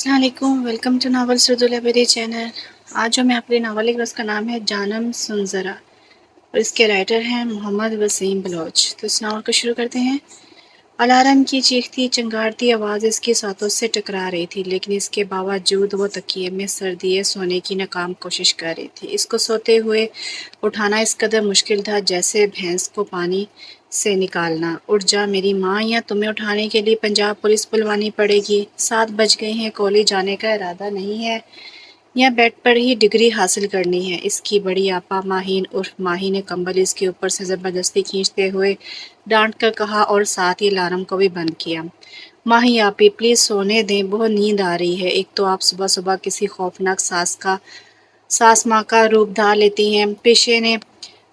अस्सलाम वालेकुम, welcome to novels Urdu library channel. आज जो मैं आपके लिए नावल लिख रहा हूँ उसका नाम है जानम सुनजरा और इसके राइटर हैं मोहम्मद वसीम बलोच। तो इस नावल को शुरू करते हैं। अलार्म की चीखती चंगारती आवाज़ इसकी सांसों से टकरा रही थी, लेकिन इसके बावजूद वो तकिए में सर दिए सोने की नाकाम कोशिश कर रही थी। इसको सोते हुए उठाना इस कदर मुश्किल था जैसे भैंस को पानी से निकालना। उठ जा मेरी माँ, या तुम्हें उठाने के लिए पंजाब पुलिस बुलवानी पड़ेगी। 7 बज गए हैं, कॉलेज जाने का इरादा नहीं है या बेड पर ही डिग्री हासिल करनी है। इसकी बड़ी आपा माहीन उर्फ माही ने कंबल इसके ऊपर से ज़बरदस्ती खींचते हुए डांट कर कहा और साथ ही अलार्म को भी बंद किया। माही आपी, प्लीज़ सोने दें, बहुत नींद आ रही है। एक तो आप सुबह सुबह किसी खौफनाक सास माँ का रूप धार लेती हैं। पेशे ने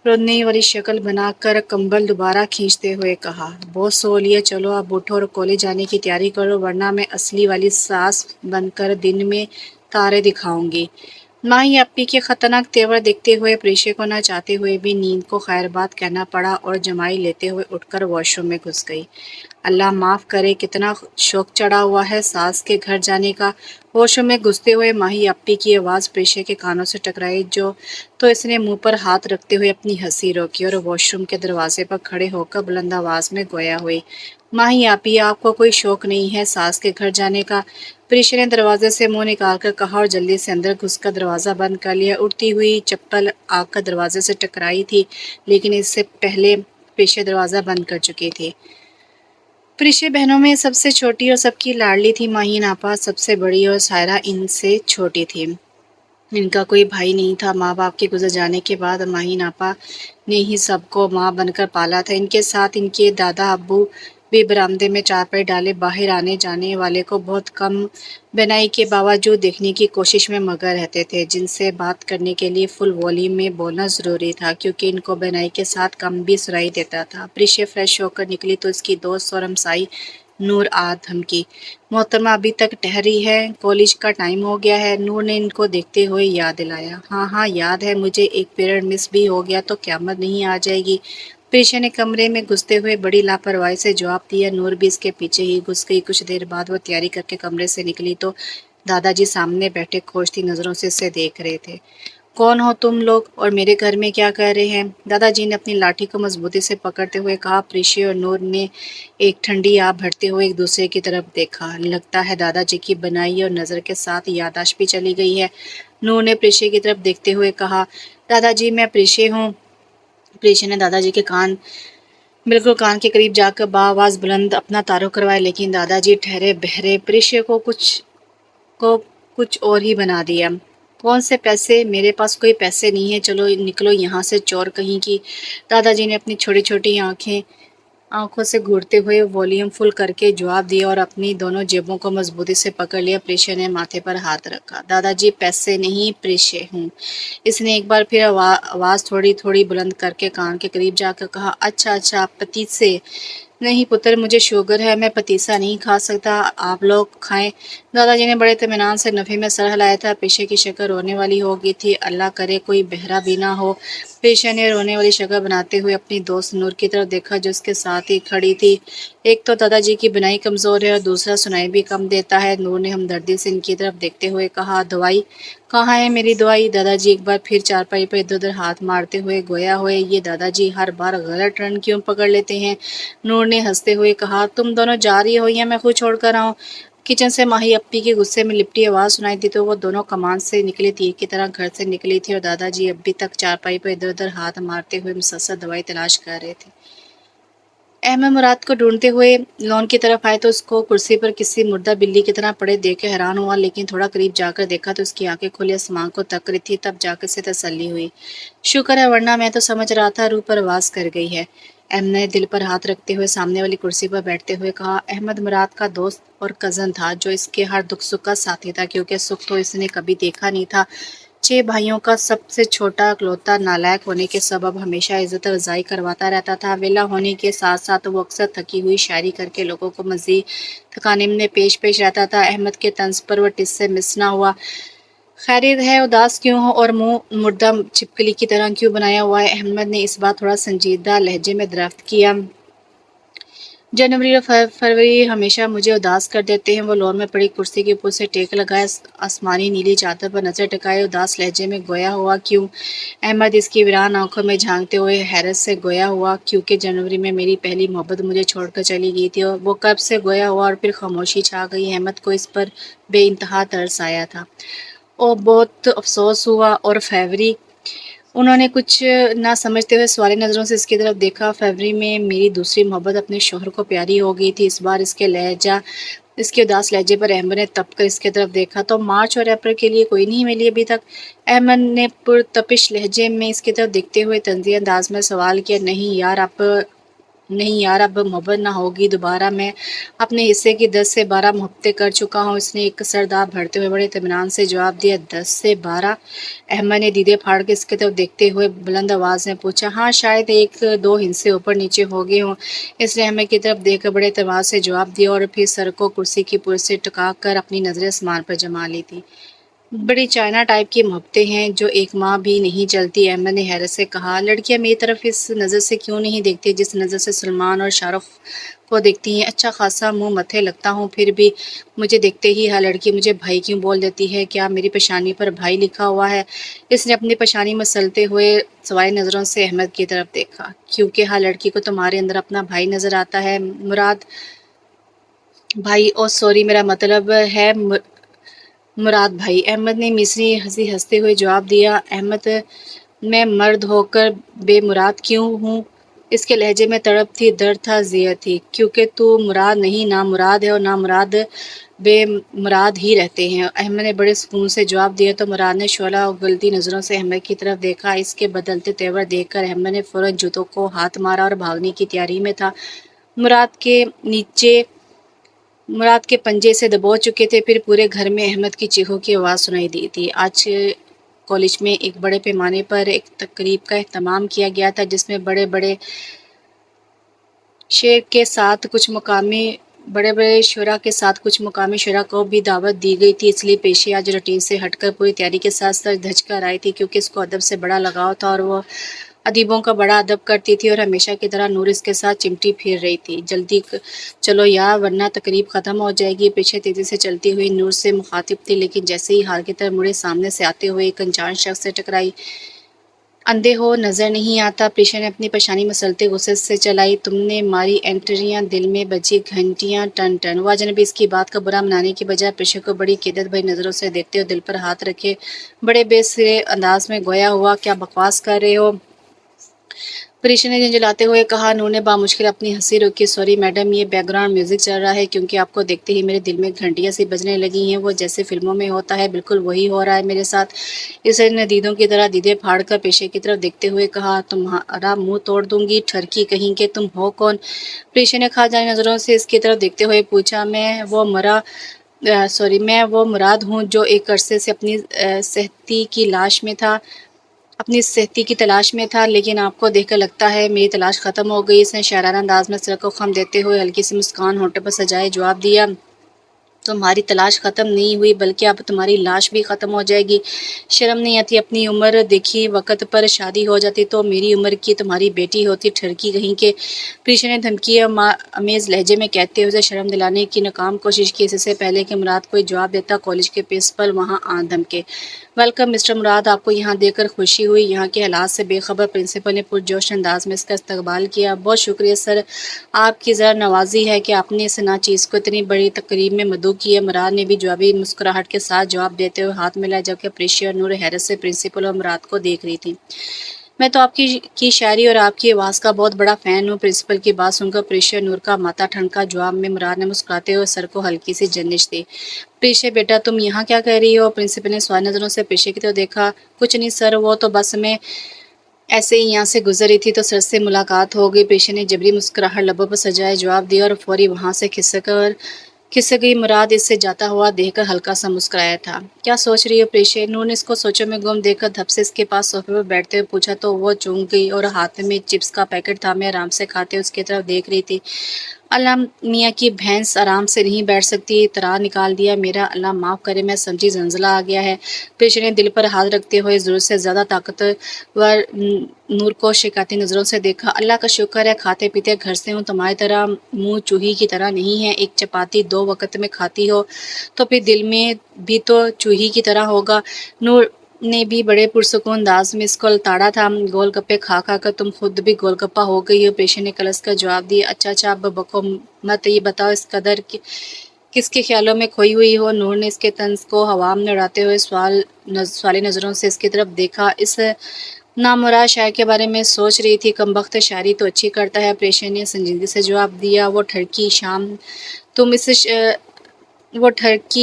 रोने वाली शक्ल बनाकर कंबल दोबारा खींचते हुए कहा, बहुत सो लिया, चलो अब उठो और कॉलेज जाने की तैयारी करो, वरना मैं असली वाली सास बनकर दिन में तारे दिखाऊंगी। माही अप्पी के खतरनाक तेवर देखते हुए प्रेशे को न चाहते हुए भी नींद को खैर बात कहना पड़ा और जमाई लेते हुए उठकर वॉशरूम में घुस गई। अल्लाह माफ़ करे, कितना शौक चढ़ा हुआ है सास के घर जाने का। वॉशरूम में घुसते हुए माही अप्पी की आवाज़ प्रेशे के कानों से टकराई तो इसने मुंह पर हाथ रखते हुए अपनी हंसी रोकी और वॉशरूम के दरवाजे पर खड़े होकर बुलंद आवाज़ में गोया हुई, माही आपी, आपको कोई शौक नहीं है सास के घर जाने का? प्रीशा ने दरवाजे से मुंह निकालकर कहा और जल्दी से अंदर घुसकर दरवाज़ा बंद कर लिया। उड़ती हुई चप्पल आकर दरवाजे से टकराई थी, लेकिन इससे पहले प्रीशा दरवाज़ा बंद कर चुकी थी। प्रीशा बहनों में सबसे छोटी और सबकी लाडली थी। माहीन आपा सबसे बड़ी और सायरा इनसे छोटी थी। इनका कोई भाई नहीं था। माँ बाप के गुजर जाने के बाद माहीन आपा ने ही सबको माँ बनकर पाला था। इनके साथ इनके दादा अब्बू भी बरामदे में चारपाई डाले बाहर आने जाने वाले को बहुत कम बनाई के बावजूद देखने की कोशिश में मगर रहते थे, जिनसे बात करने के लिए फुल वॉल्यूम में बोलना ज़रूरी था, क्योंकि इनको बनाई के साथ कम भी सुनाई देता था। प्रीशा फ्रेश होकर निकली तो इसकी दोस्त और हमसाई नूर आ धमकी, मोहतरमा अभी तक ठहरी है, कॉलेज का टाइम हो गया है। नूर ने इनको देखते हुए याद दिलाया, हाँ हाँ याद है मुझे, एक पीरियड मिस भी हो गया तो क़यामत नहीं आ जाएगी। प्रीशा ने कमरे में घुसते हुए बड़ी लापरवाही से जवाब दिया। नूर भी इसके पीछे ही घुस गई। कुछ देर बाद वो तैयारी करके कमरे से निकली तो दादाजी सामने बैठे खोजती नज़रों से इसे देख रहे थे। कौन हो तुम लोग और मेरे घर में क्या कर रहे हैं? दादाजी ने अपनी लाठी को मजबूती से पकड़ते हुए कहा। प्रीशा और नूर ने एक ठंडी आग भरते हुए एक दूसरे की तरफ देखा। लगता है दादाजी की बनाई और नज़र के साथ याददाश्त भी चली गई है। नूर ने प्रीशा की तरफ देखते हुए कहा, दादाजी मैं प्रीशा हूँ। प्रीशा ने दादाजी के बिल्कुल कान के करीब जाकर बाआवाज़ बुलंद अपना तारुफ करवाया, लेकिन दादाजी ठहरे बहरे प्रीशा को कुछ और ही बना दिया। कौन से पैसे? मेरे पास कोई पैसे नहीं है, चलो निकलो यहाँ से चोर कहीं की। दादाजी ने अपनी छोटी छोटी आंखों से घूरते हुए वॉल्यूम फुल करके जवाब दिया और अपनी दोनों जेबों को मजबूती से पकड़ लिया। प्रीशा ने माथे पर हाथ रखा। दादाजी पैसे नहीं, प्रीशा हूँ। इसने एक बार फिर आवाज़ थोड़ी थोड़ी बुलंद करके कान के करीब जाकर कहा, अच्छा अच्छा, आप पतीसे? नहीं पुत्र, मुझे शुगर है, मैं पतीसा नहीं खा सकता, आप लोग खाएं। दादाजी ने बड़े इत्मीनान से नफ़े में सर हिलाया था। प्रीशा की शक्ल रोने वाली हो गई थी। अल्लाह करे कोई बहरा भी ना हो। प्रीशा ने रोने वाली शक्ल बनाते हुए अपनी दोस्त नूर की तरफ देखा, जो उसके साथ ही खड़ी थी। एक तो दादाजी की बनाई कमज़ोर है और दूसरा सुनाई भी कम देता है। नूर ने हमदर्दी से इनकी तरफ देखते हुए कहा, दवाई कहाँ है मेरी दवाई? दादाजी एक बार फिर चारपाई पर इधर उधर हाथ मारते हुए गोया हुए। ये दादाजी हर बार गलत टर्न क्यों पकड़ लेते हैं? नूर ने हंसते हुए कहा, तुम दोनों जा रही हो या मैं खुद छोड़कर आऊँ? किचन से माही अप्पी के गुस्से में लिपटी आवाज़ सुनाई दी तो वो दोनों कमान से निकली तीर की तरह घर से निकली थी और दादाजी अभी तक चारपाई पर इधर उधर हाथ मारते हुए मुसलसल दवाई तलाश कर रहे थे। अहमद मुराद को ढूंढते हुए लॉन की तरफ आए तो उसको कुर्सी पर किसी मुर्दा बिल्ली की तरह पड़े देख के हैरान हुआ, लेकिन थोड़ा करीब जाकर देखा तो उसकी आंखें खुली आसमान को तक रही थी। तब जाकर से तसल्ली हुई। शुक्र है, वरना मैं तो समझ रहा था रूह परवास कर गई है। अहमद ने दिल पर हाथ रखते हुए सामने वाली कुर्सी पर बैठते हुए कहा। अहमद मुराद का दोस्त और कज़न था, जो इसके हर दुख सुख का साथी था, क्योंकि सुख तो इसने कभी देखा नहीं था। 6 भाइयों का सबसे छोटा इकलौता नालायक होने के सबब हमेशा इज्जत अफजाई करवाता रहता था। वेला होने के साथ साथ वो अक्सर थकी हुई शायरी करके लोगों को मज़ीद थकाने में पेश रहता था। अहमद के तंज पर वो टिस से मिस ना हुआ। खैरियत है, उदास क्यों हो और मुंह मुर्दा छिपकली की तरह क्यों बनाया हुआ है? अहमद ने इस बार थोड़ा संजीदा लहजे में दरियाफ्त किया। जनवरी और फरवरी हमेशा मुझे उदास कर देते हैं। वो लॉन में पड़ी कुर्सी के ऊपर से टेक लगाए, आसमानी नीली चादर पर नजर टिकाए, उदास लहजे में गोया हुआ क्यों? अहमद इसकी वीरान आंखों में झांकते हुए हैरत से गोया हुआ क्योंकि जनवरी में मेरी पहली मोहब्बत मुझे छोड़कर चली गई थी, और वो कब से गोया हुआ और फिर खामोशी छा गई। अहमद को इस पर बेइंतहा तरस आया था और बहुत अफसोस हुआ। और फरवरी, उन्होंने कुछ ना समझते हुए सवाली नज़रों से इसकी तरफ देखा। फरवरी में मेरी दूसरी मोहब्बत अपने शोहर को प्यारी हो गई थी। इस बार इसके उदास लहजे पर अहमद ने तप कर इसकी तरफ देखा। तो मार्च और अप्रैल के लिए कोई नहीं मिली अभी तक? अहमद ने पुरतपिश लहजे में इसकी तरफ देखते हुए तंज़ी अंदाज में सवाल किया। नहीं यार, अब मोहब्बत ना होगी दोबारा। मैं अपने हिस्से की 10 से 12 मोहब्बतें कर चुका हूँ। इसने एक सरदार भरते हुए बड़े इत्मीनान से जवाब दिया। 10 से 12? अहमद ने दीदे फाड़ के इसकी तरफ देखते हुए बुलंद आवाज़ में पूछा। हाँ, शायद 1-2 हिस्से ऊपर नीचे हो गए हों। इसने अहमद की तरफ देखकर बड़े एतमाद से जवाब दिया और फिर सर को कुर्सी की पुल से टिका कर अपनी नज़रें आसमान पर जमा ली थी। बड़ी चाइना टाइप की मोहब्बतें हैं जो एक माह भी नहीं चलती, अहमद ने हैरत से कहा। लड़कियां मेरी तरफ इस नज़र से क्यों नहीं देखती जिस नज़र से सलमान और शाहरुख को देखती हैं? अच्छा खासा मुंह मत्थे लगता हूँ, फिर भी मुझे देखते ही हर लड़की मुझे भाई क्यों बोल देती है? क्या मेरी पेशानी पर भाई लिखा हुआ है? इसने अपनी पेशानी मसलते हुए सवाई नज़रों से अहमद की तरफ देखा। क्योंकि हर लड़की को तुम्हारे अंदर अपना भाई नज़र आता है मुराद। भाई, ओ सॉरी, मेरा मतलब है मुराद भाई, अहमद ने मिस्री हंसी हंसते हुए जवाब दिया। अहमद, मैं मर्द होकर बेमुराद क्यों हूँ? इसके लहजे में तड़प थी, दर्द था, ज़िया थी। क्योंकि तू मुराद नहीं, ना मुराद है, और ना मुराद बेमुराद ही रहते हैं, अहमद ने बड़े सुकून से जवाब दिया। तो मुराद ने शोला उगलती नज़रों से अहमद की तरफ देखा। इसके बदलते तेवर देखकर अहमद ने फौरन जूतों को हाथ मारा और भागने की तैयारी में था। मुराद के नीचे मुराद के पंजे से दबो चुके थे। फिर पूरे घर में अहमद की चीखों की आवाज़ सुनाई दी थी। आज कॉलेज में एक बड़े पैमाने पर एक तकरीब का एहतमाम किया गया था जिसमें बड़े बड़े शुरा के साथ कुछ मुकामी शुरा को भी दावत दी गई थी। इसलिए पेशी आज रूटीन से हटकर पूरी तैयारी के साथ सज धज कर आई थी क्योंकि इसको अदब से बड़ा लगाव था और वो अदीबों का बड़ा अदब करती थी और हमेशा की तरह नूर इसके साथ चिमटी फिर रही थी। जल्दी चलो यार, वरना तकरीब ख़त्म हो जाएगी। पीछे तेज़ी से चलती हुई नूर से मुखातिब थी, लेकिन जैसे ही हाल की तरफ मुड़े, सामने से आते हुए एक अनजान शख्स से टकराई। अंधे हो, नज़र नहीं आता? प्रीशा ने अपनी पेशानी मसलते गुस्से से चलाई। तुमने मारी एंट्रियाँ, दिल में बजी घंटियाँ टन टन। वो अजनबी इसकी बात का बुरा मनाने की बजाय प्रीशा को बड़ी किद्दत भरी नज़रों से देखते हुए दिल पर हाथ रखे बड़े बेसिरे अंदाज में गोया हुआ। क्या बकवास कर रहे हो? प्रीशा ने झंझलाते हुए कहा। नूर ने बामुश्किल अपनी हंसी रोकी। सॉरी मैडम, ये बैकग्राउंड म्यूजिक चल रहा है क्योंकि आपको देखते ही मेरे दिल में घंटियां सी बजने लगी हैं। वो जैसे फिल्मों में होता है, बिल्कुल वही हो रहा है मेरे साथ। इसे नदीदों की तरह दीदे फाड़ कर पेशे की तरफ देखते हुए कहा। तुम्हारा मुंह तोड़ दूंगी, ठरकी कहीं के। तुम हो कौन? प्रीशा ने खा जाने नजरों से इसकी तरफ देखते हुए पूछा। मैं वो मुराद हूँ जो एक अरसे से अपनी सेहती की तलाश में था, लेकिन आपको देखकर लगता है मेरी तलाश ख़त्म हो गई। इसने शायराना अंदाज में सर को खम देते हुए हल्की सी मुस्कान होंठों पर सजाए जवाब दिया। तुम्हारी तलाश ख़त्म नहीं हुई, बल्कि अब तुम्हारी लाश भी ख़त्म हो जाएगी। शर्म नहीं आती? अपनी उम्र देखी, वक़्त पर शादी हो जाती तो मेरी उम्र की तुम्हारी बेटी होती, ठरकी कहीं के। प्रीशा ने धमकी अमेज़ लहजे में कहते हुए उसे शर्म दिलाने की नाकाम कोशिश की। इससे पहले कि मुराद कोई जवाब देता, कॉलेज के प्रिंसिपल वहाँ आ धमके। वेलकम मिस्टर मुराद, आपको यहाँ देखकर खुशी हुई। यहाँ के हालात से बेखबर प्रिंसिपल ने पुरजोश अंदाज में इसका इस्तकबाल किया। बहुत शुक्रिया सर, आपकी ज़रा नवाजी है कि आपने इस नाचीज़ को इतनी बड़ी तकरीब में मदऊ किया। मुराद ने भी जवाबी मुस्कुराहट के साथ जवाब देते हुए हाथ मिलाया, जबकि प्रीशा और नूर हैरत से प्रिंसिपल और मुराद को देख रही थी। मैं तो आपकी शायरी और आपकी आवाज़ का बहुत बड़ा फ़ैन हूँ। प्रिंसिपल की बात सुनकर प्रीशा नूर का माथा ठनका। जवाब में मुराद ने मुस्कुराते हुए सर को हल्की सी जनिश दी। प्रीशा बेटा, तुम यहाँ क्या कर रही हो? प्रिंसिपल ने सवाल नज़रों से प्रीशा की तरफ देखा। कुछ नहीं सर, वो तो बस में ऐसे ही यहाँ से गुजर रही थी तो सर से मुलाकात हो गई। प्रीशा ने जबरी मुस्कुराहट लबों पर सजाए जवाब दिया और फौरी वहाँ से खिसक गई। मुराद इससे जाता हुआ देखकर हल्का सा मुस्कुराया था। क्या सोच रही हो प्रीशा? नूर ने इसको सोचों में गुम देखकर धप से इसके पास सोफे पर बैठते हुए पूछा तो वो चूक गई और हाथ में चिप्स का पैकेट था। मैं आराम से खाते उसकी तरफ देख रही थी। اللہ میاں کی بھینس آرام سے نہیں بیٹھ سکتی، ترا نکال دیا میرا، اللہ معاف کرے میں سمجھی زلزلہ آ گیا ہے۔ پیشے نے دل پر ہاتھ رکھتے ہوئے ضرورت سے زیادہ طاقتور نور کو شکایتی نظروں سے دیکھا۔ اللہ کا شکر ہے کھاتے پیتے گھر سے ہوں، تمہاری طرح منہ چوہی کی طرح نہیں ہے، ایک چپاتی 2 وقت میں کھاتی ہو تو پھر دل میں بھی تو چوہی کی طرح ہوگا۔ نور نے بھی بڑے پرسکون انداز میں اس کو لتاڑا تھا۔ گول گپے کھا کھا کر تم خود بھی گول گپا ہو گئی ہو، پیشے نے کلس کا جواب دیا۔ اچھا اب بکو مت، یہ بتاؤ اس قدر کس کے خیالوں میں کھوئی ہوئی ہو؟ نور نے اس کے طنز کو ہوا میں اڑاتے ہوئے سوالی نظروں سے اس کی طرف دیکھا۔ اس نامراد شاعر کے بارے میں سوچ رہی تھی، کمبخت شاعری تو اچھی کرتا ہے، پیشے نے سنجیدگی سے جواب دیا۔ وہ ٹھرکی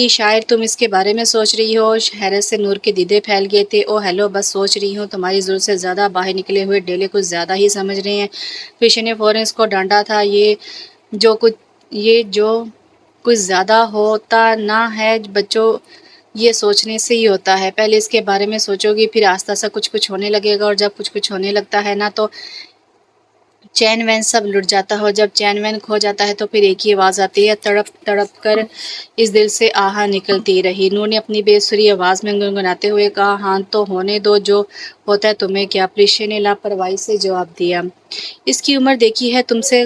شاعر تم اس کے بارے میں سوچ رہی ہو؟ حیرت سے نور کے دیدے پھیل گئے تھے۔ او ہیلو، بس سوچ رہی ہوں، تمہاری ضرورت سے زیادہ باہر نکلے ہوئے ڈیلے کچھ زیادہ ہی سمجھ رہے ہیں۔ پیشے نے فوراً اس کو ڈانٹا تھا، یہ جو کچھ زیادہ ہوتا نہ ہے بچوں، یہ سوچنے سے ہی ہوتا ہے، پہلے اس کے بارے میں سوچو گی، پھر آہستہ سا کچھ ہونے لگے گا، اور جب کچھ ہونے لگتا ہے نا تو چین وین سب لٹ جاتا ہو، جب چین وین کھو جاتا ہے تو پھر ایک ہی آواز آتی ہے، تڑپ تڑپ کر اس دل سے آہا نکلتی رہی۔ نور نے اپنی بے سری آواز میں گنگناتے ہوئے کہا، ہاں تو ہونے دو، جو ہوتا ہے تمہیں کیا؟ پیشے نے لاپرواہی سے جواب دیا۔ اس کی عمر دیکھی ہے، تم سے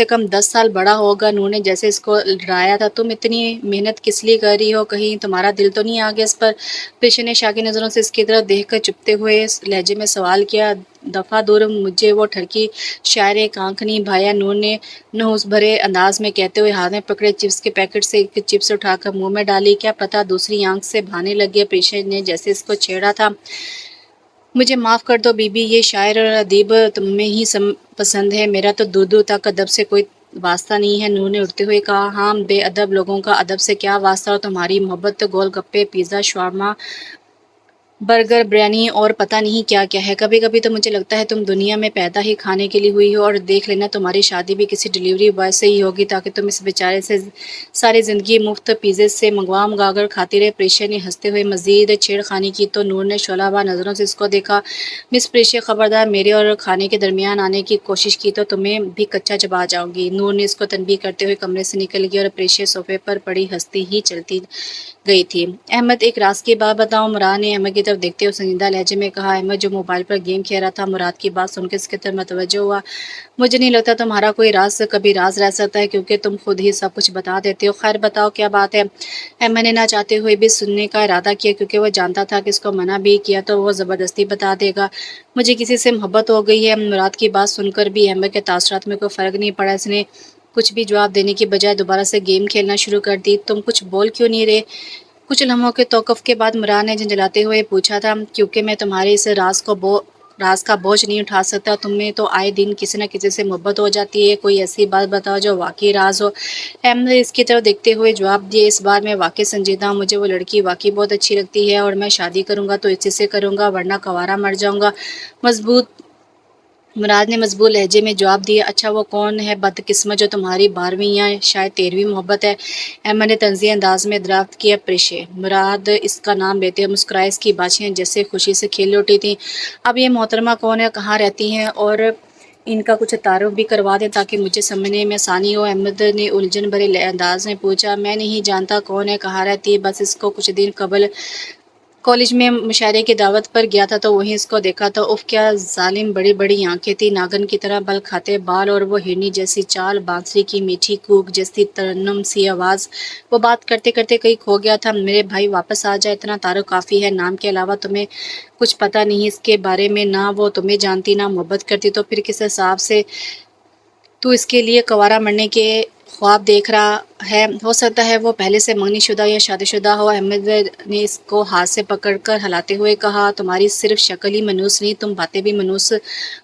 کم 10 سال بڑا ہوگا۔ نور نے جیسے اس کو ڈرایا تھا، تم اتنی محنت کس لیے کر رہی ہو؟ کہیں تمہارا دل تو نہیں آ گیا اس پر؟ پیشے نے شاکی نظروں سے اس کی طرف دیکھ کر چپتے ہوئے لہجے میں سوال کیا۔ دفعہ دور مجھے وہ ٹھرکی شاعر ایک آنکھ نہیں بھایا، نور نے نحوس بھرے انداز میں کہتے ہوئے ہاتھ میں پکڑے چپس کے پیکٹ سے ایک چپس اٹھا کر منہ میں ڈالی۔ کیا پتہ دوسری آنکھ سے بھانے لگے، پیشے نے جیسے اس کو چھیڑا تھا۔ مجھے معاف کر دو بی بی، یہ شاعر اور ادیب تمہیں ہی پسند ہے، میرا تو دور دور تک ادب سے کوئی واسطہ نہیں ہے۔ نور نے اٹھتے ہوئے کہا، ہاں بے ادب لوگوں کا ادب سے کیا واسطہ، اور تمہاری محبت تو گول گپے پیزا شاورما برگر بریانی اور پتہ نہیں کیا کیا ہے۔ کبھی کبھی تو مجھے لگتا ہے تم دنیا میں پیدا ہی کھانے کے لیے ہوئی ہو، اور دیکھ لینا تمہاری شادی بھی کسی ڈیلیوری بوائے سے ہی ہوگی تاکہ تم اس بیچارے سے ساری زندگی مفت پیزے سے منگوا کر کھاتی رہے۔ پریشا نے ہنستے ہوئے مزید چھیڑ خانی کی تو نور نے شعلہ بار نظروں سے اس کو دیکھا۔ مس پریشا، خبردار میرے اور کھانے کے درمیان آنے کی کوشش کی تو تمہیں بھی کچا چبا جاؤں گی۔ نور نے اس کو تنبیہ کرتے ہوئے کمرے سے نکل گئی، اور پریشا صوفے پر پڑی ہنستی ہی چلتی گئی تھی۔ احمد، ایک راز کی بات بتاؤں؟ مراد نے احمد کی طرف دیکھتے ہوئے سنجیدہ لہجے میں کہا۔ احمد جو موبائل پر گیم کھیل رہا تھا، مراد کی بات سن کے اس کی طرف متوجہ ہوا۔ مجھے نہیں لگتا تمہارا کوئی راز کبھی راز رہ سکتا ہے، کیونکہ تم خود ہی سب کچھ بتا دیتے ہو۔ خیر بتاؤ کیا بات ہے؟ احمد نے نہ چاہتے ہوئے بھی سننے کا ارادہ کیا، کیونکہ وہ جانتا تھا کہ اس کو منع بھی کیا تو وہ زبردستی بتا دے گا۔ مجھے کسی سے محبت ہو گئی ہے۔ مراد کی بات سن کر بھی احمد کے تاثرات میں کوئی فرق نہیں پڑا، اس نے کچھ بھی جواب دینے کی بجائے دوبارہ سے گیم کھیلنا شروع کر دی۔ تم کچھ بول کیوں نہیں رہے؟ کچھ لمحوں کے توقف کے بعد مراد نے جھنجھلاتے ہوئے پوچھا تھا، کیونکہ میں تمہارے اس راز کا بوجھ نہیں اٹھا سکتا، تمہیں تو آئے دن کسی نہ کسی سے محبت ہو جاتی ہے، کوئی ایسی بات بتاؤ جو واقعی راز ہو۔ احمد نے اس کی طرف دیکھتے ہوئے جواب دیا، اس بار میں واقعی سنجیدہ ہوں، مجھے وہ لڑکی واقعی بہت اچھی لگتی ہے، اور میں شادی کروں گا تو اسی سے کروں گا، ورنہ کنوارا مر جاؤں گا۔ مراد نے مضبوط لہجے میں جواب دیا۔ اچھا وہ کون ہے بدقسمت جو تمہاری 12ویں یا شاید 13ویں محبت ہے؟ احمد نے طنزیہ انداز میں دریافت کیا۔ پریشے، مراد اس کا نام لیتے ہوئے مسکرائے، اس کی باشیاں جیسے خوشی سے کھل اٹھی تھیں۔ اب یہ محترمہ کون ہے، کہاں رہتی ہیں، اور ان کا کچھ تعارف بھی کروا دیں تاکہ مجھے سمجھنے میں آسانی ہو۔ احمد نے الجھن بھرے انداز میں پوچھا، میں نہیں جانتا کون ہے، کہاں رہتی ہے، بس اس کو کچھ دن قبل کالج میں مشاعرے کی دعوت پر گیا تھا تو وہیں اس کو دیکھا تھا۔ اف کیا ظالم بڑی بڑی آنکھیں تھی، ناگن کی طرح بل کھاتے بال، اور وہ ہرنی جیسی چال، بانسری کی میٹھی کوک جیسی ترنم سی آواز۔ وہ بات کرتے کرتے کہیں کھو گیا تھا۔ میرے بھائی واپس آ جائے، اتنا تعارف کافی ہے، نام کے علاوہ تمہیں کچھ پتہ نہیں اس کے بارے میں، نہ وہ تمہیں جانتی نہ محبت کرتی، تو پھر کس حساب سے تو اس کے لیے کنوارا مرنے کے خواب دیکھ رہا ہے؟ ہو سکتا ہے وہ پہلے سے منگنی شدہ یا شادی شدہ ہو۔ احمد نے اس کو ہاتھ سے پکڑ کر ہلاتے ہوئے کہا، تمہاری صرف شکل ہی منحوس نہیں، تم باتیں بھی منحوس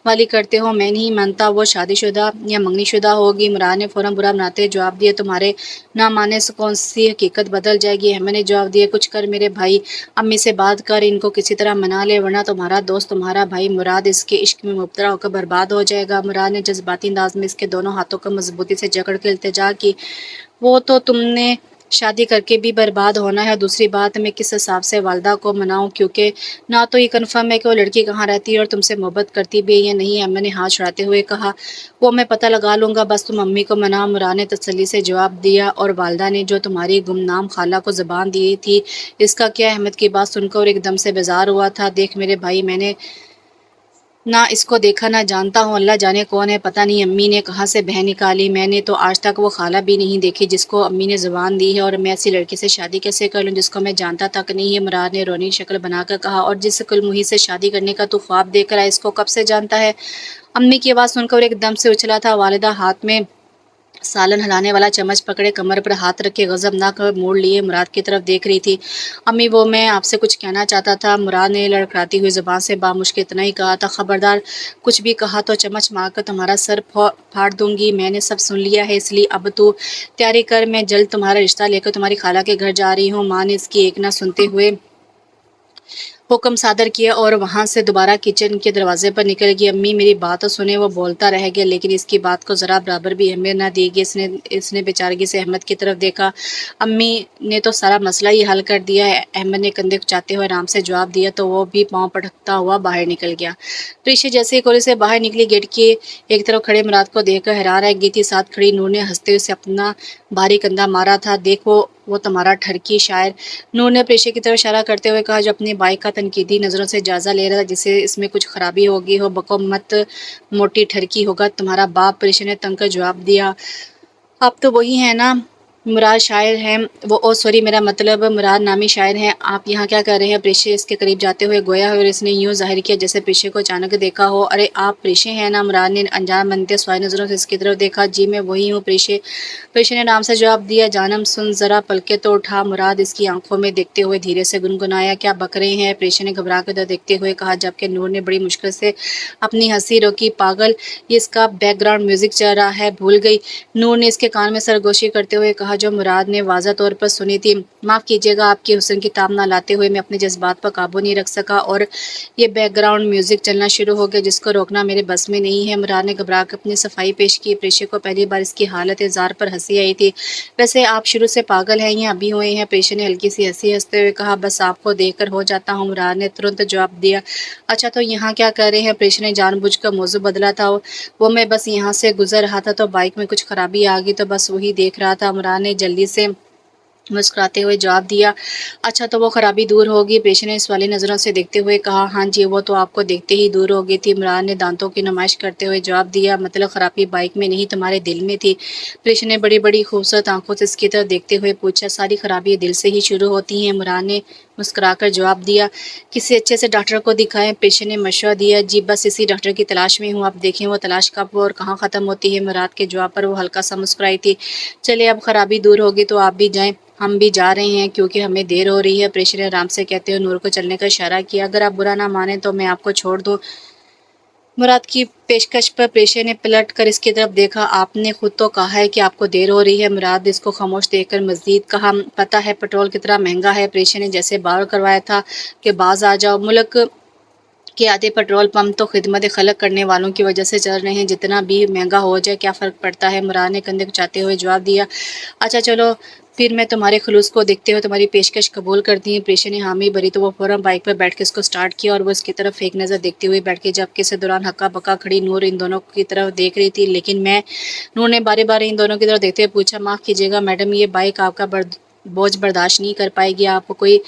والی کرتے ہو۔ میں نہیں مانتا وہ شادی شدہ یا منگنی شدہ ہوگی۔ مراد نے فوراً برا بناتے جواب دیا، تمہارے نہ ماننے سے کون سی حقیقت بدل جائے گی؟ احمد نے جواب دیا، کچھ کر میرے بھائی، امی سے بات کر ان کو کسی طرح منا لے، ورنہ تمہارا دوست تمہارا بھائی مراد اس کے عشق میں مبتلا ہو کر برباد ہو جائے گا۔ مراد نے جذباتی انداز میں اس کے دونوں ہاتھوں کو مضبوطی سے جکڑ کے التجا کی، وہ تو تم نے شادی کر کے بھی برباد ہونا ہے، اور دوسری بات میں کس حساب سے والدہ کو مناؤں، کیونکہ نہ تو یہ کنفرم ہے کہ وہ لڑکی کہاں رہتی ہے اور تم سے محبت کرتی بھی ہے یا نہیں۔ اما نے ہاتھ چھڑاتے ہوئے کہا، وہ میں پتہ لگا لوں گا، بس تم امی کو منا۔ مراد نے تسلی سے جواب دیا، اور والدہ نے جو تمہاری گمنام خالہ کو زبان دی تھی اس کا کیا؟ احمد کی بات سن کر ایک دم سے بیزار ہوا تھا۔ دیکھ میرے بھائی، میں نے نہ اس کو دیکھا نہ جانتا ہوں، اللہ جانے کون ہے، پتہ نہیں امی نے کہاں سے بہن نکالی، میں نے تو آج تک وہ خالہ بھی نہیں دیکھی جس کو امی نے زبان دی ہے، اور میں ایسی لڑکی سے شادی کیسے کر لوں جس کو میں جانتا تک نہیں ہے۔ مراد نے رونی شکل بنا کر کہا، اور جس کل محیط سے شادی کرنے کا تو خواب دیکھ رہا ہے اس کو کب سے جانتا ہے؟ امی کی آواز سن کر ایک دم سے اچھلا تھا۔ والدہ ہاتھ میں سالن ہلانے والا چمچ پکڑے کمر پر ہاتھ رکھے غضبناک موڑ لیے مراد کی طرف دیکھ رہی تھی۔ امی، وہ میں آپ سے کچھ کہنا چاہتا تھا، مراد نے لڑکھڑاتی ہوئی زبان سے بامشکل اتنا ہی کہا تھا۔ خبردار کچھ بھی کہا تو چمچ مار کر تمہارا سر پھاڑ دوں گی۔ میں نے سب سن لیا ہے، اس لیے اب تو تیاری کر، میں جلد تمہارا رشتہ لے کر تمہاری خالہ کے گھر جا رہی ہوں۔ ماں نے اس کی ایک نہ سنتے ہوئے حکم صادر کیا اور وہاں سے دوبارہ کچن کے دروازے پر نکل گئی۔ امی میری بات تو سنے، وہ بولتا رہ گیا لیکن اس کی بات کو ذرا برابر بھی اہمیت نہ دی گئی۔ اس نے بیچارگی سے احمد کی طرف دیکھا۔ امی نے تو سارا مسئلہ ہی حل کر دیا ہے، احمد نے کندھے کچاتے ہوئے آرام سے جواب دیا، تو وہ بھی پاؤں پٹکتا ہوا باہر نکل گیا۔ پریشا جیسے ہی کالج سے باہر نکلی گیٹ کے ایک طرف کھڑے مراد کو دیکھ کر حیران رہ گئی تھی۔ ساتھ کھڑی نور نے ہنستے ہوئے اسے اپنا بھاری کندھا مارا تھا۔ دیکھو وہ تمہارا ٹھرکی شاعر، نور نے پریشا کی طرف اشارہ کرتے ہوئے کہا جو اپنی بائک کا تنقیدی نظروں سے جائزہ لے رہا تھا، جسے اس میں کچھ خرابی ہوگی ہو، بکو مت، موٹی ٹھرکی ہوگا تمہارا باپ، پریشا نے تنگ کر جواب دیا۔ آپ تو وہی ہیں نا مراد شاعر ہیں، وہ سوری میرا مطلب مراد نامی شاعر ہیں، آپ یہاں کیا کر رہے ہیں؟ پریشا اس کے قریب جاتے ہوئے گویا اور اس نے یوں ظاہر کیا جیسے پریشا کو اچانک دیکھا ہو۔ ارے آپ پریشا ہیں نا؟ مراد نے انجان بنتے سوال نظروں سے اس کی طرف دیکھا۔ جی میں وہی ہوں پریشا نے آرام سے جواب دیا۔ جانم سن ذرا پلکیں تو اٹھا، مراد اس کی آنکھوں میں دیکھتے ہوئے دھیرے سے گنگنایا۔ کیا بک رہے ہیں؟ پریشا نے گھبرا کر دیکھتے ہوئے کہا، جبکہ نور نے بڑی مشکل سے اپنی ہنسی روکی۔ پاگل، یہ اس کا بیک گراؤنڈ میوزک چل رہا ہے، بھول گئی؟ نور نے اس کے کان میں سرگوشی کرتے ہوئے کہا جو مراد نے واضح طور پر سنی تھی۔ معاف کیجیے گا، آپ کی حسن کی تاب نہ لاتے ہوئے میں اپنے جذبات پر قابو نہیں رکھ سکا اور یہ بیک گراؤنڈ میوزک چلنا شروع ہو گیا جس کو روکنا میرے بس میں نہیں ہے۔ مراد نے گھبرا کر اپنی صفائی پیش کی۔ پریشا کو پہلی بار اس کی حالت اظہار پر ہنسی آئی تھی۔ ویسے آپ شروع سے پاگل ہیں یا ابھی ہوئے ہیں؟ پریشا نے ہلکی سی ہنسی ہنستے ہوئے کہا، بس آپ کو دیکھ کر ہو جاتا ہوں۔ مراد نے ترنت جواب دیا، اچھا تو یہاں کیا کر رہے ہیں؟ پریشا نے جان بوجھ کر موضوع بدلا تھا۔ وہ میں بس یہاں سے گزر رہا تھا تو بائک میں کچھ خرابی آ گئی تو بس وہی دیکھ رہا تھا۔ مراد نے جلدی سے مسکراتے ہوئے جواب دیا، اچھا تو وہ خرابی دور ہوگی؟ پریشا نے سوالی نظروں سے دیکھتے ہوئے کہا، ہاں جی وہ تو آپ کو دیکھتے ہی دور ہو گئی تھی۔ مراد نے دانتوں کی نمائش کرتے ہوئے جواب دیا، مطلب خرابی بائک میں نہیں تمہارے دل میں تھی؟ پریشا نے بڑی بڑی خوبصورت آنکھوں سے اس کی طرف دیکھتے ہوئے پوچھا، ساری خرابیاں دل سے ہی شروع ہوتی ہیں؟ مراد نے مسکرا کر جواب دیا، کسی اچھے سے ڈاکٹر کو دکھائیں؟ پریشا نے مشورہ دیا، جی بس اسی ڈاکٹر کی تلاش میں ہوں، آپ دیکھیں وہ تلاش کب اور کہاں ختم ہوتی ہے؟ مراد کے جواب پر وہ ہلکا سا مسکرائی تھی، چلے اب خرابی دور ہوگی تو آپ بھی جائیں، ہم بھی جا رہے ہیں کیونکہ ہمیں دیر ہو رہی ہے۔ پریشا نے آرام سے کہتے ہوئے نور کو چلنے کا اشارہ کیا، اگر آپ برا نہ مانیں تو میں آپ کو چھوڑ دوں؟ مراد کی پیشکش پر پریشا نے پلٹ کر اس کی طرف دیکھا، آپ نے خود تو کہا ہے کہ آپ کو دیر ہو رہی ہے۔ مراد اس کو خاموش دیکھ کر مزید کہا، پتہ ہے پٹرول کتنا مہنگا ہے؟ پریشا نے جیسے باور کروایا تھا کہ باز آ جاؤ، ملک کہ آدھے پٹرول پمپ تو خدمت خلق کرنے والوں کی وجہ سے چل رہے ہیں، جتنا بھی مہنگا ہو جائے کیا فرق پڑتا ہے؟ مراد نے کندھے کچاتے ہوئے جواب دیا، اچھا چلو پھر میں تمہارے خلوص کو دیکھتے ہوئے تمہاری پیشکش قبول کرتی ہوں۔ پریشا نے حامی بھری تو وہ فوراً بائک پر بیٹھ کے اس کو سٹارٹ کیا اور وہ اس کی طرف ایک نظر دیکھتے ہوئے بیٹھ کے جبکہ اس دوران ہکا بکا کھڑی نور ان دونوں کی طرف دیکھ رہی تھی، لیکن میں نور نے بارے بارے ان دونوں کی طرف دیکھتے ہوئے پوچھا، معاف کیجیے گا میڈم، یہ بائک آپ کا بوجھ برداشت نہیں کر پائے گی، آپ کوئی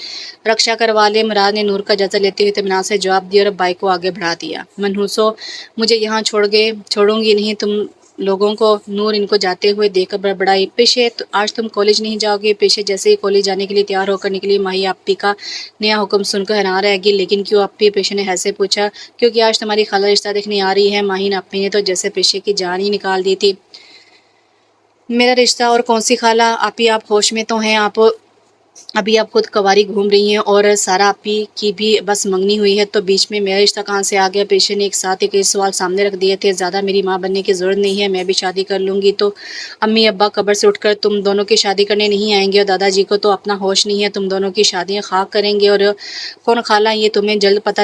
رکشا کروا لے؟ مراد نے نور کا جائزہ لیتے ہوئے اطمینان سے جواب دیا اور بائک کو آگے بڑھا دیا۔ منحوسو، مجھے یہاں چھوڑوں گی نہیں تم لوگوں کو؟ نور ان کو جاتے ہوئے دیکھ کر بڑبڑائی، پیشے آج تم کالج نہیں جاؤ گے؟ پیشے جیسے ہی کالج جانے کے لیے تیار ہو کر نکلی، ماہی آپی کا نیا حکم سن کر حیران رہ گئی، لیکن کیوں آپی؟ پیشے نے ایسے پوچھا، کیونکہ آج تمہاری خالہ رشتہ دیکھنے آ رہی ہے۔ ماہی آپی نے تو جیسے پیشے کی جان ہی نکال دی تھی، میرا رشتہ اور کون سی خالہ؟ آپی آپ ہوش میں تو ہیں؟ ابھی آپ خود کنواری گھوم رہی ہیں اور سارا آپی کی بھی بس منگنی ہوئی ہے تو بیچ میں میرا رشتہ کہاں سے آ گیا؟ پیشے نے ایک ساتھ ایک سوال سامنے رکھ دیے تھے، زیادہ میری ماں بننے کی ضرورت نہیں ہے، میں بھی شادی کر لوں گی تو امی ابا قبر سے اٹھ کر تم دونوں کی شادی کرنے نہیں آئیں گے، اور دادا جی کو تو اپنا ہوش نہیں ہے، تم دونوں کی شادیاں خاک کریں گے، اور کون خالہ یہ تمہیں جلد پتہ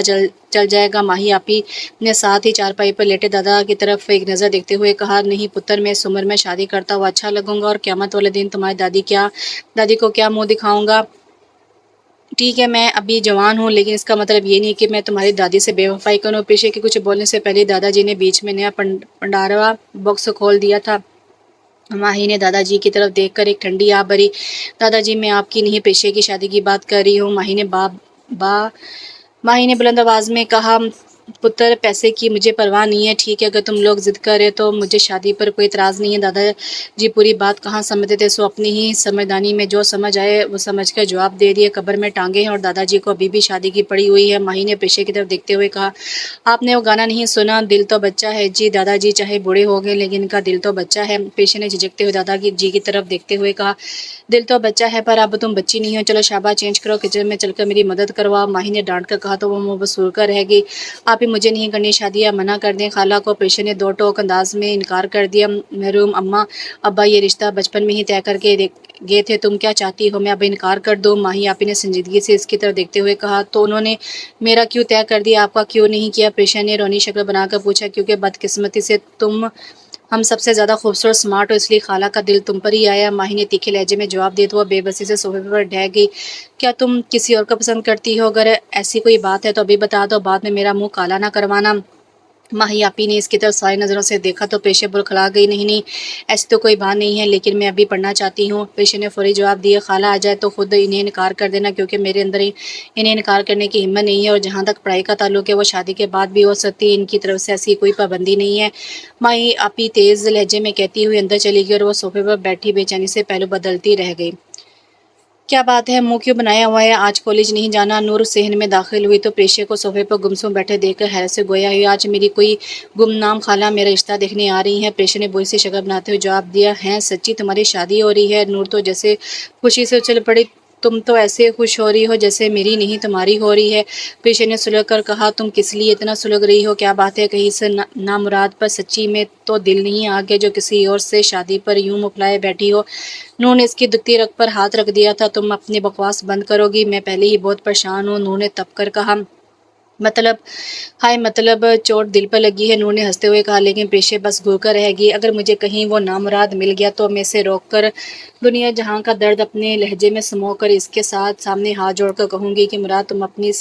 चल जाएगा। माही आपी ने साथ ही चारपाई पर लेटे दादा की तरफ एक नज़र देखते हुए कहा, नहीं पुत्र, मैं इस उम्र में शादी करता हुआ अच्छा लगूंगा और क़यामत वाले दिन तुम्हारी दादी को क्या मुंह दिखाऊंगा। ठीक है, मैं अभी जवान हूँ, लेकिन इसका मतलब ये नहीं कि मैं तुम्हारी दादी से बेवफाई करूँ। पीछे के कुछ बोलने से पहले दादाजी ने बीच में नया पंडारवा बॉक्स खोल दिया था। माही ने दादाजी की तरफ देखकर एक ठंडी आह भरी। दादाजी, मैं आपकी नहीं, पेशे की शादी की बात कर रही हूँ। माही ने बुलंद आवाज में कहा, पुत्र, पैसे की मुझे परवाह नहीं है। ठीक है, अगर तुम लोग जिद कर रहे तो मुझे शादी पर कोई इतराज़ नहीं है। दादाजी पूरी बात कहाँ समझते थे, सो अपनी ही समझदानी में जो समझ आए वो समझकर जवाब दे दिए। कब्र में टांगे हैं और दादाजी को अभी भी शादी की पड़ी हुई है। माही ने पेशे की तरफ देखते हुए कहा, आपने वो गाना नहीं सुना, दिल तो बच्चा है। जी दादाजी चाहे बूढ़े हो गए, लेकिन इनका दिल तो बच्चा है। पेशे ने झिझकते हुए दादाजी की तरफ देखते हुए कहा, दिल तो बच्चा है पर अब तुम बच्ची नहीं हो। चलो शाबा चेंज करो, किचन में चलकर मेरी मदद करवाओ। माही ने डांट कर कहा तो वो मुंह बसूर कर रह गई। आप ही मुझे नहीं करनी शादी, आप मना कर दें खाला को। पेशे ने दो टोक अंदाज में इनकार कर दिया। महरूम अम्मा अब्बा ये रिश्ता बचपन में ही तय करके गए थे, तुम क्या चाहती हो मैं अब इनकार कर दूं। माही आपी ने संजीदगी से इसकी तरफ देखते हुए कहा, तो उन्होंने मेरा क्यों तय कर दिया, आपका क्यों नहीं किया। पेशे ने रोनी शक्ल बनाकर पूछा, क्योंकि बदकिस्मती से तुम हम सबसे ज़्यादा खूबसूरत स्मार्ट हो, इसलिए खाला का दिल तुम पर ही आया। माही ने तीखे लहजे में जवाब दिया तो वह बेबसी से सोफे पर ढह गई। क्या तुम किसी और को पसंद करती हो? अगर ऐसी कोई बात है तो अभी बता दो, बाद में मेरा मुंह काला ना करवाना। माही आपी ने इसकी तरफ सारी नज़रों से देखा तो पेशे बुरखला गई। नहीं नहीं, ऐसी तो कोई बात नहीं है, लेकिन मैं अभी पढ़ना चाहती हूँ। पेशे ने फौरी जवाब दिया, खाला आ जाए तो खुद इन्हें इनकार कर देना, क्योंकि मेरे अंदर इन्हें इनकार करने की हिम्मत नहीं है। और जहाँ तक पढ़ाई का ताल्लुक है वो शादी के बाद भी हो सकती है, इनकी तरफ से ऐसी कोई पाबंदी नहीं है। माही आपी तेज़ लहजे में कहती हुई अंदर चली गई और वो सोफे पर बैठी बेचैनी से पहलू बदलती रह गई। क्या बात है, मुंह क्यों बनाया हुआ है, आज कॉलेज नहीं जाना? नूर सहन में दाखिल हुई तो पेशे को सोफे पर गुमसुम बैठे देखकर हैरत से गोया हुई। आज मेरी कोई गुमनाम खाला मेरा रिश्ता देखने आ रही है। पेशे ने बुरी सी शक्ल बनाते हुए जवाब दिया, हैं सच्ची तुम्हारी शादी हो रही है? नूर तो जैसे खुशी से उछल पड़ी, तुम तो ऐसे खुश हो रही हो जैसे मेरी नहीं तुम्हारी हो रही है। पेशे ने सुलग कर कहा, तुम किस लिए इतना सुलग रही हो, क्या बात है? कहीं से नामुराद पर सच्ची में तो दिल नहीं आ गया जो किसी और से शादी पर यूं मुफलाए बैठी हो। नूर ने इसकी दुखती रग पर हाथ रख दिया था, तुम अपनी बकवास बंद करोगी, मैं पहले ही बहुत परेशान हूँ। नूर ने तप कर कहा, मतलब हाय, मतलब चोट दिल पर लगी है। नूर ने हंसते हुए कहा, लेकिन पेशे बस घूरकर रह गई। अगर मुझे कहीं वो नामुराद मिल गया तो मैं इसे रोक कर दुनिया जहां का दर्द अपने लहजे में समो कर इसके साथ सामने हाथ जोड़कर कहूंगी कि मुराद, तुम अपनी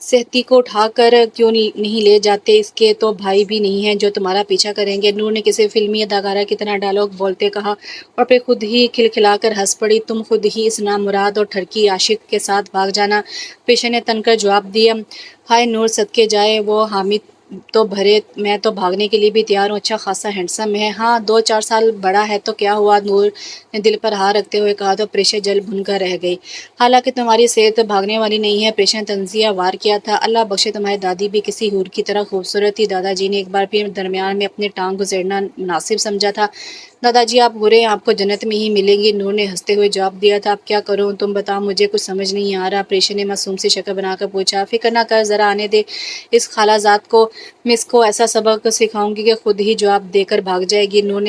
सेहती को उठाकर क्यों नहीं ले जाते, इसके तो भाई भी नहीं है जो तुम्हारा पीछा करेंगे। नूर ने किसी फिल्मी अदाकारा की तरह डायलॉग बोलते कहा और फिर खुद ही खिलखिलाकर हंस पड़ी, तुम खुद ही इस नामुराद और ठरकी आशिक के साथ भाग जाना। पेशे ने तनकर जवाब दिया, हाय नूर, सदके जाए वो हामिद तो भरे, मैं तो भागने के लिए भी तैयार हूँ। अच्छा खासा हैंडसम है। हाँ, 2-4 साल बड़ा है तो क्या हुआ? नूर ने दिल पर हाथ रखते हुए कहा तो प्रेशर जल भुनकर रह गई। हालांकि तुम्हारी सेहत भागने वाली नहीं है, पेशेंट तंजिया वार किया था। अल्लाह बख्शे तुम्हारी दादी भी किसी हूर की तरह खूबसूरत थी। दादाजी ने एक बार फिर दरमियान में अपनी टांग गुजरना मुनासिब समझा था। दादाजी आप बुरे हैं, आपको जन्नत में ही मिलेंगी। नूर ने हंसते हुए जवाब दिया था, अब क्या करूं, तुम बताओ, मुझे कुछ समझ नहीं आ रहा। प्रेशर ने मासूम सी शक्ल बनाकर पूछा, फिक्र ना कर, जरा आने दे इस खालाजाद को, मैं इसको ऐसा सबक सिखाऊंगी कि खुद ही जवाब देकर भाग जाएगी। नूर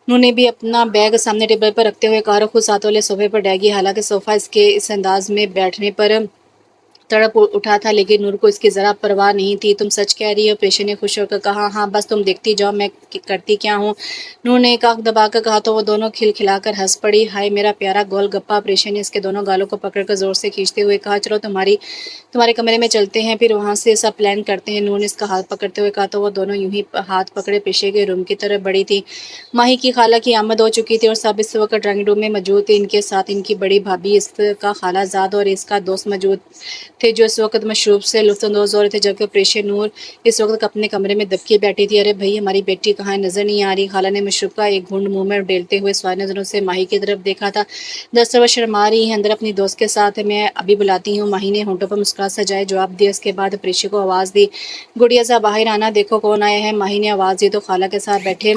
ने भी अपना बैग सामने टेबल पर रखते हुए कहा, खुद साथ वाले सोफे पर डैगी। हालांकि सोफा इसके इस अंदाज में बैठने पर तड़प उठा था, लेकिन नूर को इसकी ज़रा परवाह नहीं थी। तुम सच कह रही हो? प्रेशर ने खुश होकर कहा, हाँ, बस तुम देखती जाओ मैं करती क्या हूँ। नूर ने एक आंख दबाकर कहा तो वो दोनों खिलखिलाकर हंस पड़ी। हाय मेरा प्यारा गोल गप्पा। प्रेशर ने इसके दोनों गालों को पकड़कर जोर से खींचते हुए कहा, चलो तुम्हारे कमरे में चलते हैं, फिर वहाँ से सब प्लान करते हैं। नूर ने इसका हाथ पकड़ते हुए कहा तो वो दोनों यूं ही हाथ पकड़े पेशे के रूम की तरफ बढ़ी थी। माही की खाला की आमद हो चुकी थी और सब इस वक्त ड्राइंग रूम में मौजूद थे। इनके साथ इनकी बड़ी भाभी, इसका खालाजाद और इसका दोस्त मौजूद थे, जो इस वक्त मशरूब से लुत्फानंदोज हो रहे थे, जबकि प्रेशर नूर इस वक्त अपने कमरे में दबके बैठी थी। अरे भाई, हमारी बेटी कहाँ है, नजर नहीं आ रही। खाला ने मशरूब का एक घूंट मुंह में डेलते हुए सवाल नजरों से माही की तरफ देखा था। दरअसल वह शर्मा रही है, अंदर अपनी दोस्त के साथ है, मैं अभी बुलाती हूँ। माही ने होंठों पर मुस्कुराहट सजाए जवाब दिया। उसके बाद प्रेशर को आवाज़ दी, गुड़िया सा बाहर आना, देखो कौन आया है। माही ने आवाज़ दी तो खाला के साथ बैठे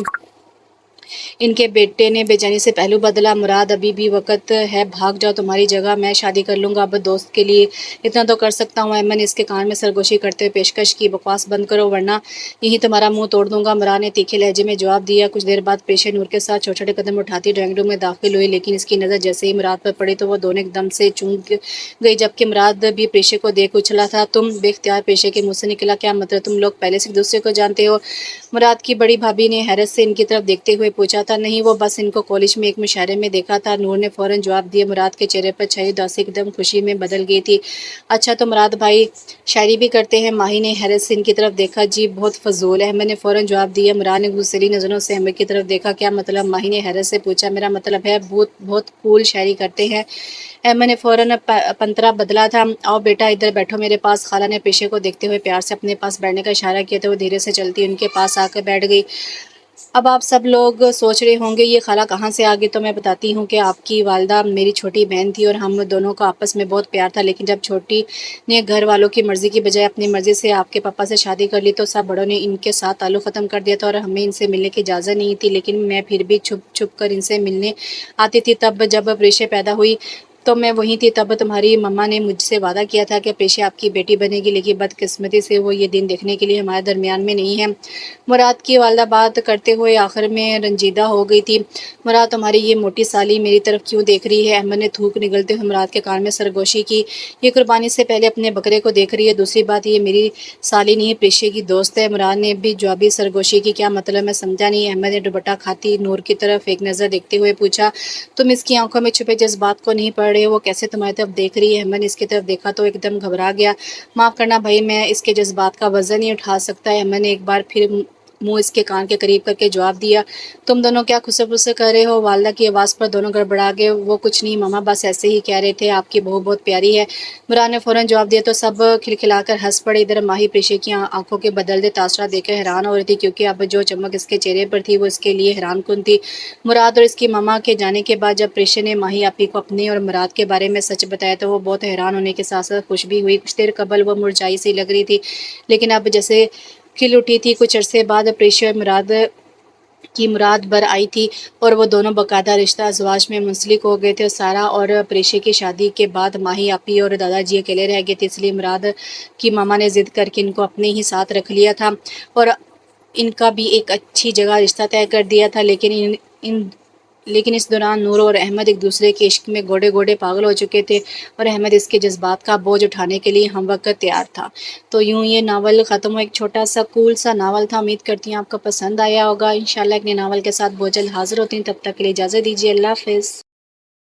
इनके बेटे ने बेचैनी से पहलू बदला, मुराद अभी भी वक्त है, भाग जाओ, तुम्हारी जगह मैं शादी कर लूँगा अब दोस्त के लिए, इतना तो कर सकता हूँ। अहमद ने इसके कान में सरगोशी करते हुए पेशकश की, बकवास बंद करो वरना यहीं तुम्हारा मुंह तोड़ दूंगा। मुराद ने तीखे लहजे में जवाब दिया। कुछ देर बाद पेशे नूर के साथ छोटे छोटे कदम उठाती ड्राइंग रूम में दाखिल हुई, लेकिन इसकी नज़र जैसे ही मुराद पर पड़ी तो वो दोनों एकदम से चूक गई, जबकि मुराद भी पेशे को देख उछला था। तुम? बेख्तियार पेशे के मुंह से निकला। क्या मतलब? तुम लोग पहले से एक दूसरे को जानते हो? मुराद की बड़ी भाभी ने हैरत से इनकी तरफ देखते हुए पूछा था। नहीं, वो बस इनको कॉलेज में एक मुशायरे में देखा था। नूर ने फौरन जवाब दिया। मुराद के चेहरे पर छाई उदासी एकदम खुशी में बदल गई थी। अच्छा, तो मुराद भाई शायरी भी करते हैं? माही ने हैरत से इनकी तरफ देखा। जी, बहुत फजूल है, अहमद ने फौरन जवाब दिया। मुराद ने गुस्सैली नज़रों से अहमद की तरफ देखा। क्या मतलब? माही ने हैरत से पूछा। मेरा मतलब है बहुत बहुत कूल शायरी करते हैं। अहमद ने फौरन पंतरा बदला था। आओ बेटा, इधर बैठो मेरे पास। खाला ने पेशे को देखते हुए प्यार से अपने पास बैठने का इशारा किया तो वो धीरे से चलती उनके पास आकर बैठ गई। अब आप सब लोग सोच रहे होंगे ये खाला कहाँ से आ गई, तो मैं बताती हूँ कि आपकी वालदा मेरी छोटी बहन थी और हम दोनों का आपस में बहुत प्यार था, लेकिन जब छोटी ने घर वालों की मर्ज़ी की बजाय अपनी मर्ज़ी से आपके पापा से शादी कर ली तो सब बड़ों ने इनके साथ ताल्लुक़ ख़त्म कर दिया था और हमें इनसे मिलने की इजाज़त नहीं थी। लेकिन मैं फिर भी छुप छुप कर इनसे मिलने आती थी। तब जब प्रेशे पैदा हुई तो मैं वहीं थी। तब तुम्हारी मम्मा ने मुझसे वादा किया था कि पेशे आपकी बेटी बनेगी, लेकिन बदकिस्मती से वो ये दिन देखने के लिए हमारे दरमियान में नहीं है। मुराद की वालदा बात करते हुए आखिर में रंजीदा हो गई थी। मुराद, तुम्हारी ये मोटी साली मेरी तरफ क्यों देख रही है? अहमद ने थूक निगलते हुए मुराद के कान में सरगोशी की। ये कुर्बानी से पहले अपने बकरे को देख रही है। दूसरी बात, ये मेरी साली नहीं, पेशे की दोस्त है। मुराद ने भी जवाबी सरगोशी की। क्या मतलब? मैं समझा नहीं। अहमद ने दुपट्टा खाती नूर की तरफ एक नज़र देखते हुए पूछा। तुम इसकी आंखों में छुपे जज्बात को नहीं पढ़ रहे हो? वो कैसे तुम्हारी तरफ देख रही है? अहमद ने इसकी तरफ देखा तो एकदम घबरा गया। माफ़ करना भाई, मैं इसके जज्बात का वजन नहीं उठा सकता है। अहमद ने एक बार फिर मुंह इसके कान के करीब करके जवाब दिया। तुम दोनों क्या खुसर फुसर कर रहे हो? वालदा की आवाज़ पर दोनों गड़बड़ा गए। वो कुछ नहीं मामा, बस ऐसे ही कह रहे थे, आपकी बहू बहुत प्यारी है। मुराद ने फौरन जवाब दिया तो सब खिलखिलाकर हंस पड़े। इधर माही पेशे की आंखों के बदलते तासरा देखकर हैरान हो रही थी, क्योंकि अब जो चमक इसके चेहरे पर थी वो इसके लिए हैरान कुन थी। मुराद और इसकी मामा के जाने के बाद जब पेशे ने माही आपी को अपने और मुराद के बारे में सच बताया तो वो बहुत हैरान होने के साथ साथ खुश भी हुई। कुछ देर कबल वो मुरझाई सी लग रही थी, लेकिन अब जैसे खिल उठी थी। कुछ अरसे बाद पेशे और मुराद बर आई थी और वो दोनों बाकायदा रिश्ता अज़वाज में मुंसलिक हो गए थे। सारा और प्रेशे की शादी के बाद माही आपी और दादाजी अकेले रह गए थे, इसलिए मुराद की मामा ने ज़िद करके इनको अपने ही साथ रख लिया था और इनका भी एक अच्छी जगह रिश्ता तय कर दिया था। लेकिन इस दौरान नूर और अहमद एक दूसरे के इश्क में गोडे गोडे पागल हो चुके थे और अहमद इसके जज्बात का बोझ उठाने के लिए हम वक्त तैयार था। तो यूँ ये नावल ख़त्म हुआ। एक छोटा सा कूल सा नावल था। उम्मीद करती हूँ आपको पसंद आया होगा। इंशाल्लाह एक नए नावल के साथ बहुत जल्द हाजिर होती हूँ। तब तक के लिए इजाज़त दीजिए। अल्लाह हाफ़िज़।